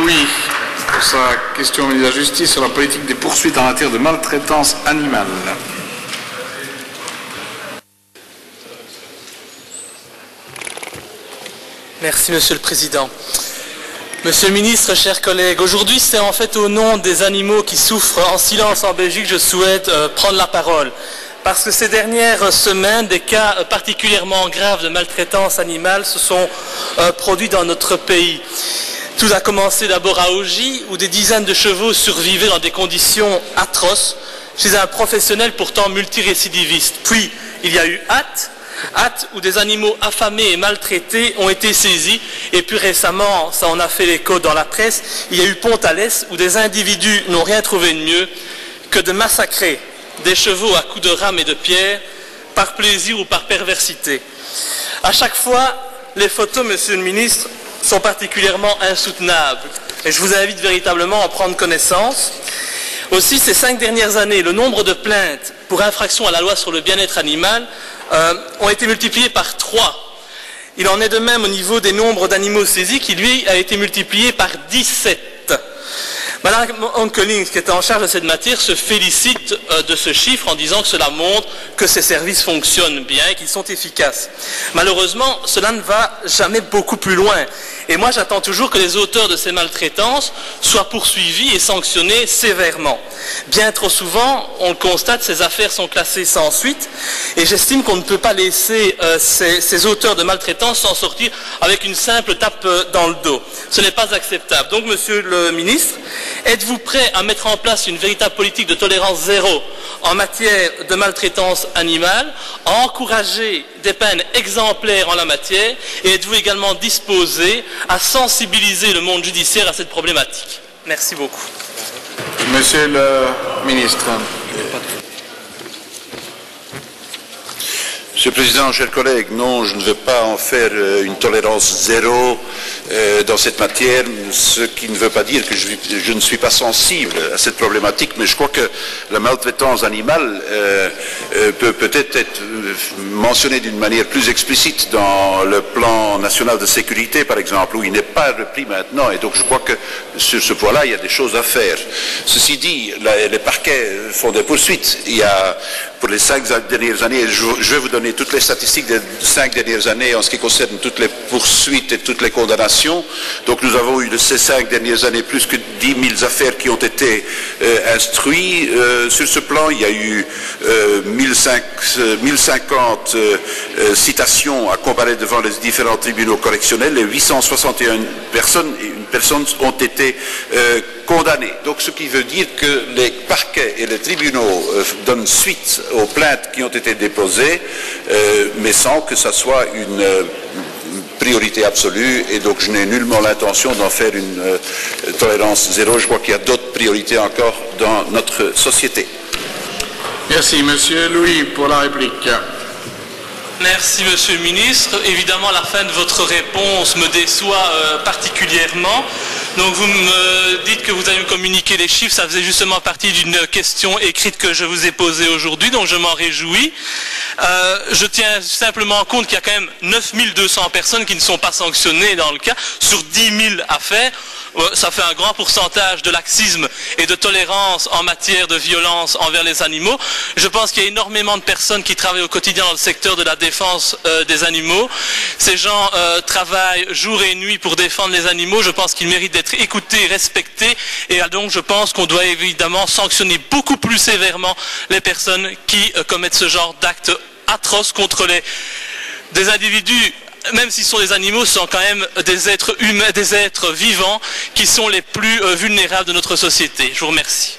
Louis, pour sa question au ministre de la Justice sur la politique des poursuites en matière de maltraitance animale. Merci, Monsieur le Président. Monsieur le Ministre, chers collègues, aujourd'hui c'est en fait au nom des animaux qui souffrent en silence en Belgique que je souhaite prendre la parole. Parce que ces dernières semaines, des cas particulièrement graves de maltraitance animale se sont produits dans notre pays. Tout a commencé d'abord à Augy, où des dizaines de chevaux survivaient dans des conditions atroces chez un professionnel pourtant multirécidiviste. Puis, il y a eu Ath, où des animaux affamés et maltraités ont été saisis. Et puis récemment, ça en a fait l'écho dans la presse, il y a eu Pont-Alès, où des individus n'ont rien trouvé de mieux que de massacrer des chevaux à coups de rames et de pierres, par plaisir ou par perversité. À chaque fois, les photos, Monsieur le Ministre, sont particulièrement insoutenables. Et je vous invite véritablement à en prendre connaissance. Aussi, ces 5 dernières années, le nombre de plaintes pour infraction à la loi sur le bien-être animal ont été multipliés par 3. Il en est de même au niveau des nombres d'animaux saisis qui, lui, a été multiplié par 17. Madame Onkelings, qui est en charge de cette matière, se félicite de ce chiffre en disant que cela montre que ces services fonctionnent bien et qu'ils sont efficaces. Malheureusement, cela ne va jamais beaucoup plus loin. Et moi, j'attends toujours que les auteurs de ces maltraitances soient poursuivis et sanctionnés sévèrement. Bien trop souvent, on le constate, ces affaires sont classées sans suite. Et j'estime qu'on ne peut pas laisser ces auteurs de maltraitance s'en sortir avec une simple tape dans le dos. Ce n'est pas acceptable. Donc, Monsieur le Ministre, êtes-vous prêt à mettre en place une véritable politique de tolérance zéro en matière de maltraitance animale, à encourager des peines exemplaires en la matière, et êtes-vous également disposé à sensibiliser le monde judiciaire à cette problématique? Merci beaucoup. Monsieur le Ministre. Monsieur le Président, chers collègues, non, je ne veux pas en faire une tolérance zéro dans cette matière, ce qui ne veut pas dire que je ne suis pas sensible à cette problématique, mais je crois que la maltraitance animale peut peut-être être mentionnée d'une manière plus explicite dans le plan national de sécurité, par exemple, où il n'est pas repris maintenant, et donc je crois que sur ce point-là, il y a des choses à faire. Ceci dit, les parquets font des poursuites. Il y a, pour les 5 dernières années, je vais vous donner toutes les statistiques des 5 dernières années en ce qui concerne toutes les poursuites et toutes les condamnations. Donc nous avons eu de ces 5 dernières années plus que 10 000 affaires qui ont été instruites. Sur ce plan, il y a eu 1050 citations à comparer devant les différents tribunaux correctionnels et 861 personnes ont été condamnées. Donc ce qui veut dire que les parquets et les tribunaux donnent suite aux plaintes qui ont été déposées, mais sans que ça soit une priorité absolue, et donc je n'ai nullement l'intention d'en faire une tolérance zéro. Je crois qu'il y a d'autres priorités encore dans notre société. Merci. Monsieur Louis pour la réplique. Merci, Monsieur le Ministre. Évidemment, la fin de votre réponse me déçoit particulièrement. Donc, vous me dites que vous allez me communiquer les chiffres. Ça faisait justement partie d'une question écrite que je vous ai posée aujourd'hui, donc je m'en réjouis. Je tiens simplement compte qu'il y a quand même 9200 personnes qui ne sont pas sanctionnées dans le cas, sur 10 000 affaires. Ça fait un grand pourcentage de laxisme et de tolérance en matière de violence envers les animaux. Je pense qu'il y a énormément de personnes qui travaillent au quotidien dans le secteur de la défense des animaux. Ces gens travaillent jour et nuit pour défendre les animaux. Je pense qu'ils méritent d'être écoutés, respectés, et donc je pense qu'on doit évidemment sanctionner beaucoup plus sévèrement les personnes qui commettent ce genre d'actes atroces contre des individus. Même s'ils sont des animaux, ce sont quand même des êtres humains, des êtres vivants qui sont les plus vulnérables de notre société. Je vous remercie.